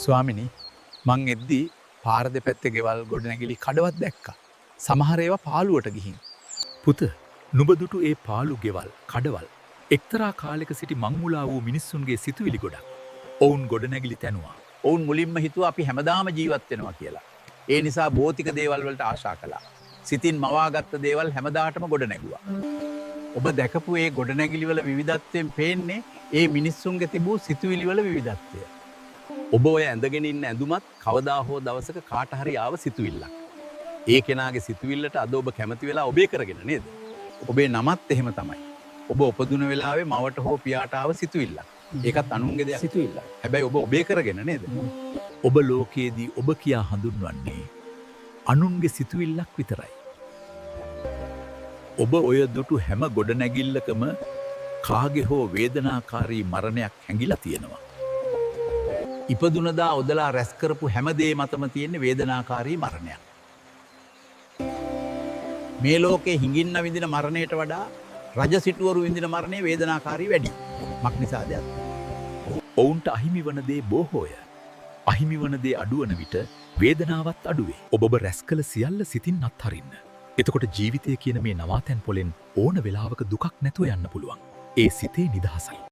ස්වාමිනී මං එද්දී පාර දෙපැත්තේ ගෙවල් ගොඩනැගිලි කඩවත් දැක්කා. සමහර ඒවා පාළුවට ගිහින්. පුත නුඹ දුටු ඒ පාළු ගෙවල් කඩවල් එක්තරා කාලෙක සිටි මංමුලා වූ මිනිස්සුන්ගේ සිතුවිලි ගොඩක්. ඔවුන් ගොඩනැගිලි තැනුවා. ඔවුන් මුලින්ම හිතුවා අපි හැමදාම ජීවත් වෙනවා කියලා. ඒ නිසා භෞතික දේවල් වලට ආශා කළා. සිතින් මවාගත්ත දේවල් හැමදාටම ගොඩ නැගුවා. ඔබ දැකපු ඒ ගොඩනැගිලි වල විවිධත්වයෙන් පේන්නේ ඒ මිනිස්සුන්ගේ තිබූ සිතුවිලි වල විවිධත්වය. ඔබ ඔය ඇඳගෙන ඉන්න ඇඳුමත් කවදා හෝ දවසක කාට හරි ආව සිතුවිල්ලක්. ඒ කෙනාගේ සිතුවිල්ලට අද ඔබ කැමති වෙලා ඔබේ කරගෙන නේද? ඔබේ නමත් එහෙම තමයි. ඔබ උපදුන වෙලාවේ මවට හෝ පියාට ආව සිතුවිල්ලක්. ඒකත් අනුන්ගේ දෙයක් සිතුවිල්ලක්. හැබැයි ඔබ ඔබේ කරගෙන නේද? ඔබ ලෝකයේදී ඔබ කියා හඳුන්වන්නේ අනුන්ගේ සිතුවිල්ලක් විතරයි. ඔබ ඔය දුටු හැම ගොඩනැගිල්ලකම කාගේ හෝ වේදනාකාරී මරණයක් හැඟිලා තියෙනවා. ඉපදුනදා ඔදලා රැස් කරපු හැම දේ මතම තියෙන වේදනාකාරී මරණයක්. මේ ලෝකේ හිඟින්න විඳින මරණයට වඩා රජ සිටුවරු විඳින මරණය වේදනාකාරී වැඩි. මක් නිසාද? ඔවුන්ට අහිමි වන දේ බොහෝය. අහිමි වන දේ අඩුවන විට වේදනාවත් අඩුවේ. ඔබ රැස් කළ සියල්ල සිතින් අත්හරින්න. එතකොට ජීවිතය කියන මේ නවාතැන් පොලෙන් ඕන වෙලාවක දුකක් නැතුව යන්න පුළුවන්. ඒ සිතේ නිදහසයි.